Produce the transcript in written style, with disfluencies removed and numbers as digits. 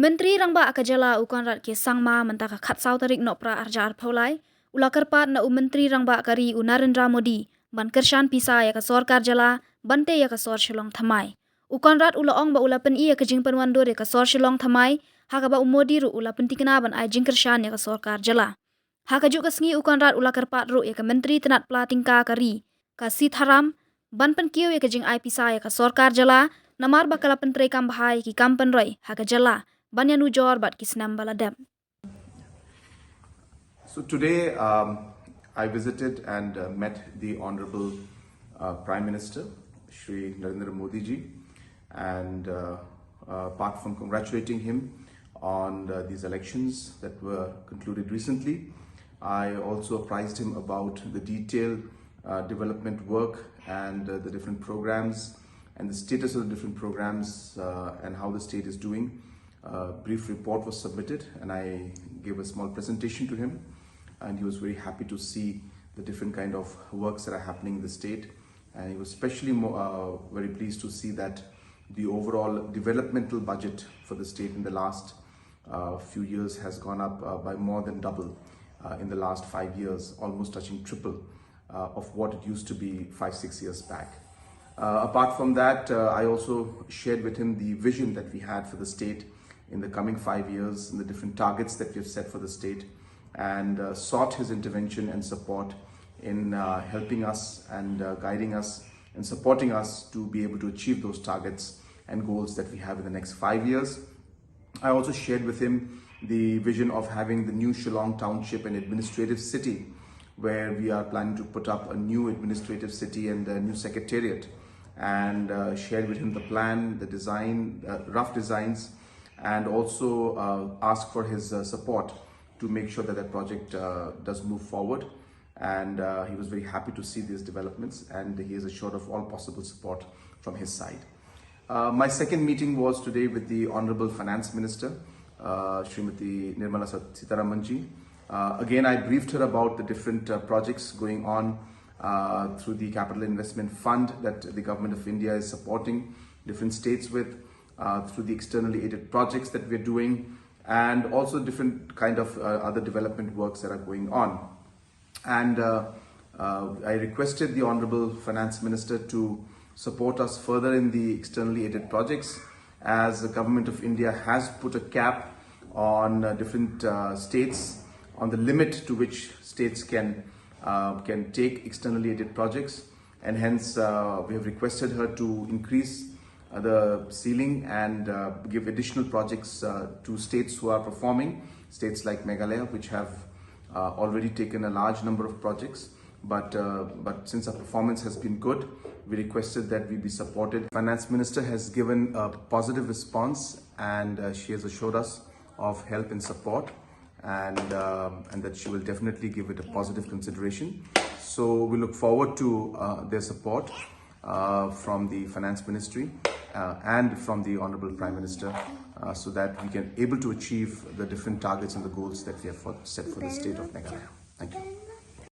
Menteri Rangba Akajala Conrad ke sangma mentaka khatsau tarik nopra arjar phaulai ulakarpat na Menteri Rangba kari Narendra Modi ban kershan Pisa ya ka sorkar jala bante ya ka sor Shillong Thymmai Conrad ulaong ba ulapen iya ka jingpan wando de ka sor Shillong Thymmai haka ba Modi ru ulapen tikna ban ai jingkershan ya ka sorkar jala haka juk kasngi Conrad ulakarpat ru ya ka menteri tenat platingka kari ka Sitharam ban pen kieu ya ka jing ai Pisa ya ka sorkar jala namar bakala penteri kam bahai ki kampen roi haka jala Banyanu jor bat kisnam baladam. So today I visited and met the Honorable Prime Minister, Shri Narendra Modi ji, and apart from congratulating him on these elections that were concluded recently, I also apprised him about the detailed development work and the different programs and the status of the different programs and how the state is doing. A brief report was submitted and I gave a small presentation to him, and he was very happy to see the different kind of works that are happening in the state, and he was especially very pleased to see that the overall developmental budget for the state in the last few years has gone up by more than double in the last 5 years, almost touching triple of what it used to be 5-6 years back. Apart from that, I also shared with him the vision that we had for the state in the coming 5 years and the different targets that we have set for the state, and sought his intervention and support in helping us and guiding us and supporting us to be able to achieve those targets and goals that we have in the next 5 years. I also shared with him the vision of having the new Shillong township and administrative city, where we are planning to put up a new administrative city and a new secretariat, and shared with him the plan, the design, rough designs, and also ask for his support to make sure that that project does move forward. And he was very happy to see these developments, and he is assured of all possible support from his side. My second meeting was today with the Honorable Finance Minister, Srimati Nirmala Sitharaman ji. Again, I briefed her about the different projects going on through the Capital Investment Fund that the Government of India is supporting different states with, through the externally aided projects that we're doing, and also different kind of other development works that are going on. And I requested the Honorable Finance Minister to support us further in the externally aided projects, as the Government of India has put a cap on different states, on the limit to which states can take externally aided projects, and hence we have requested her to increase the ceiling and give additional projects to states who are performing, states like Meghalaya, which have already taken a large number of projects, but since our performance has been good, we requested that we be supported. Finance Minister has given a positive response, and she has assured us of help and support, and that she will definitely give it a positive consideration. So we look forward to their support from the Finance Ministry and from the Honorable Prime Minister, so that we can able to achieve the different targets and the goals that we have set for the state of Meghalaya. Thank you.